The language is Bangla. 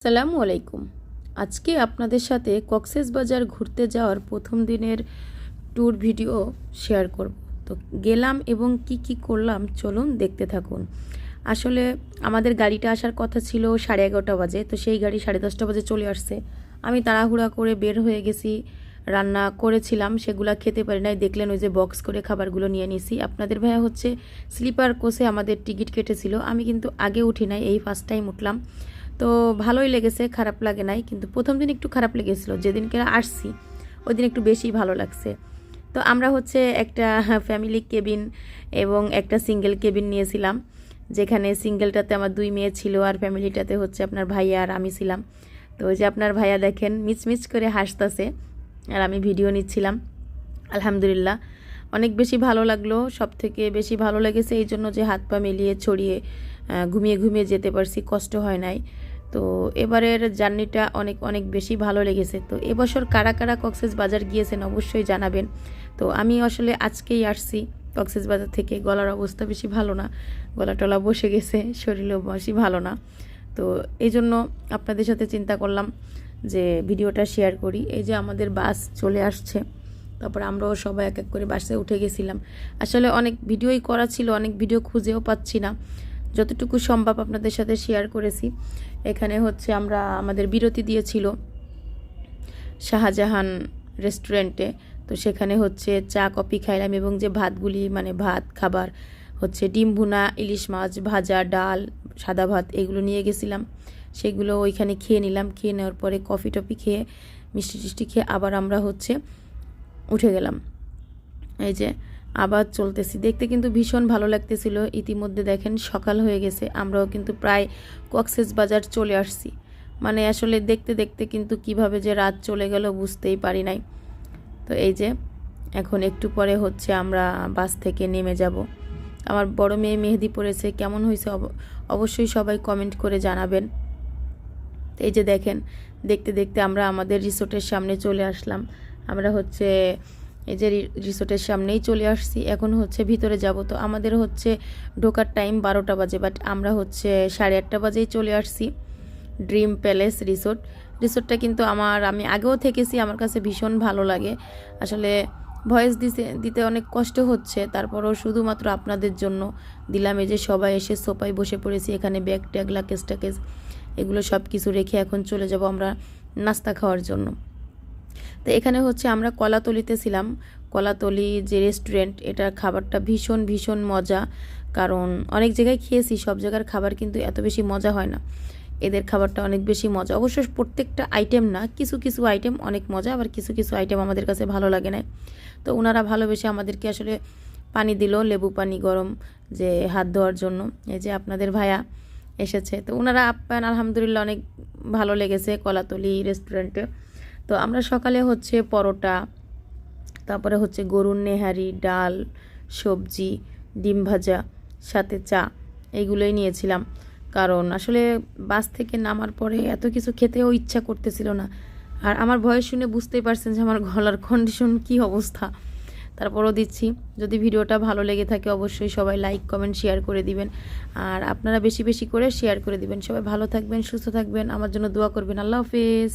আসসালামু আলাইকুম। আজকে আপনাদের সাথে কক্সবাজার ঘুরতে যাওয়ার প্রথম দিনের ট্যুর ভিডিও শেয়ার করব। তো গেলাম এবং কি করলাম চলুন দেখতে থাকুন। আসলে আমাদের গাড়িটা আসার কথা ছিল 11:30 বাজে, তো সেই গাড়ি 10:30 বাজে চলে আসছে। আমি তাড়াহুড়া করে বের হয়ে গেছি, রান্না করেছিলাম, সেগুলো খেতে পারি নাই। দেখলেন ওই যে বক্স করে খাবারগুলো নিয়ে নিছি। আপনাদের ভাইয়া হচ্ছে স্লিপার কোচে আমাদের টিকিট কেটেছিল, আমি কিন্তু আগে উঠি নাই, এই ফার্স্ট টাইম উঠলাম। তো ভালোই লেগেছে, খারাপ লাগে নাই, কিন্তু প্রথম দিন একটু খারাপ লেগেছিলো, যেদিনকে আসছি ওই দিন একটু বেশি ভালো লাগছে। তো আমরা হচ্ছে একটা ফ্যামিলি কেবিন এবং একটা সিঙ্গেল কেবিন নিয়েছিলাম, যেখানে সিঙ্গেলটাতে আমার 2 মেয়ে ছিল আর ফ্যামিলিটাতে হচ্ছে আপনার ভাইয়া আর আমি ছিলাম। তো ওই যে আপনার ভাইয়া দেখেন মিচমিচ করে হাসতেছে আর আমি ভিডিও নিচ্ছিলাম। আলহামদুলিল্লাহ অনেক বেশি ভালো লাগলো। সব থেকে বেশি ভালো লেগেছে এই জন্য যে হাত পা মিলিয়ে ছড়িয়ে ঘুমিয়ে ঘুমিয়ে যেতে পারছি, কষ্ট হয় নাই। তো এবারের জার্নিটা অনেক অনেক বেশি ভালো লেগেছে। তো এবছর কারা কারা কক্সবাজার গিয়েছেন অবশ্যই জানাবেন। তো আমি আসলে আজকেই আসছি কক্সবাজার থেকে, গলার অবস্থা বেশি ভালো না, গলা টলা বসে গেছে, শরীরেও বেশি ভালো না। তো এই জন্য আপনাদের সাথে চিন্তা করলাম যে ভিডিওটা শেয়ার করি। এই যে আমাদের বাস চলে আসছে, তারপর আমরাও সবাই এক এক করে বাসে উঠে গেছিলাম। আসলে অনেক ভিডিওই করা ছিল, অনেক ভিডিও খুঁজেও পাচ্ছি না, যতটুকু সম্ভব আপনাদের সাথে শেয়ার করেছি। এখানে হচ্ছে আমরা আমাদের বিরতি দিয়েছিল শাহজাহান রেস্টুরেন্টে, তো সেখানে হচ্ছে চা কফি খাইলাম এবং যে ভাতগুলি মানে ভাত খাবার হচ্ছে ডিম ভুনা, ইলিশ মাছ ভাজা, ডাল, সাদা ভাত এগুলো নিয়ে গেছিলাম, সেগুলো ওইখানে খেয়ে নিলাম। খেয়ে নেওয়ার পরে কফি টফি খেয়ে মিষ্টি টিষ্টি খেয়ে আবার আমরা হচ্ছে উঠে গেলাম। এই যে আবার চলতেছি, দেখতে কিন্তু ভীষণ ভালো লাগতেছিল। ইতিমধ্যে দেখেন সকাল হয়ে গেছে, আমরাও কিন্তু প্রায় কক্সবাজার চলে আসছি। মানে আসলে দেখতে দেখতে কিন্তু কিভাবে যে রাত চলে গেল বুঝতেই পারি নাই। তো এই যে এখন একটু পরে হচ্ছে আমরা বাস থেকে নেমে যাব। আমার বড় মেয়ে মেহেদি পড়েছে, কেমন হয়েছে অবশ্যই সবাই কমেন্ট করে জানাবেন। তো এই যে দেখেন দেখতে দেখতে আমরা আমাদের রিসোর্টের সামনে চলে আসলাম। আমরা হচ্ছে এই যে রিসোর্টের সামনেই চলে আসছি, এখন হচ্ছে ভিতরে যাব। তো আমাদের হচ্ছে ঢোকার টাইম 12টা বাজে, বাট আমরা হচ্ছে 8:30 বাজেই চলে আসছি ড্রিম প্যালেস রিসোর্টটা কিন্তু আমি আগেও থেকেছি, আমার কাছে ভীষণ ভালো লাগে। আসলে ভয়েস দিতে অনেক কষ্ট হচ্ছে, তারপরও শুধুমাত্র আপনাদের জন্য দিলাম। এই যে সবাই এসে সোফায় বসে পড়েছি, এখানে ব্যাগ ট্যাগ লাকেজ টাকেজ এগুলো সব কিছু রেখে এখন চলে যাব আমরা নাস্তা খাওয়ার জন্য। তো এখানে হচ্ছে আমরা কলাতলিতে ছিলাম। কলাতলি যে রেস্টুরেন্ট, এটার খাবারটা ভীষণ ভীষণ মজা। কারণ অনেক জায়গায় খেয়েছি, সব জায়গার খাবার কিন্তু এত বেশি মজা হয় না, এদের খাবারটা অনেক বেশি মজা। অবশ্য প্রত্যেকটা আইটেম না, কিছু কিছু আইটেম অনেক মজা, আবার কিছু কিছু আইটেম আমাদের কাছে ভালো লাগে না। তো ওনারা ভালোবেসে আমাদেরকে আসলে পানি দিল, লেবু পানি গরম, যে হাত ধোয়ার জন্য। এই যে আপনাদের ভাইয়া এসেছে, তো ওনারা আপ্যায়ন আলহামদুলিল্লাহ অনেক ভালো লেগেছে কলাতলি রেস্টুরেন্টে। তো আমরা সকালে হচ্ছে পরোটা, তারপরে হচ্ছে গরুর নেহারি, ডাল, সবজি, ডিম ভাজা, সাথে চা, এইগুলোই নিয়েছিলাম। কারণ আসলে বাস থেকে নামার পরে এত কিছু খেতেও ইচ্ছা করতেছিল না। আর আমার ভয়েস শুনে বুঝতেই পারছেন যে আমার গলার কন্ডিশন কি অবস্থা। তারপরও দিচ্ছি, যদি ভিডিওটা ভালো লেগে থাকে অবশ্যই সবাই লাইক কমেন্ট শেয়ার করে দিবেন, আর আপনারা বেশি বেশি করে শেয়ার করে দিবেন। সবাই ভালো থাকবেন, সুস্থ থাকবেন, আমার জন্য দোয়া করবেন। আল্লাহ হাফেজ।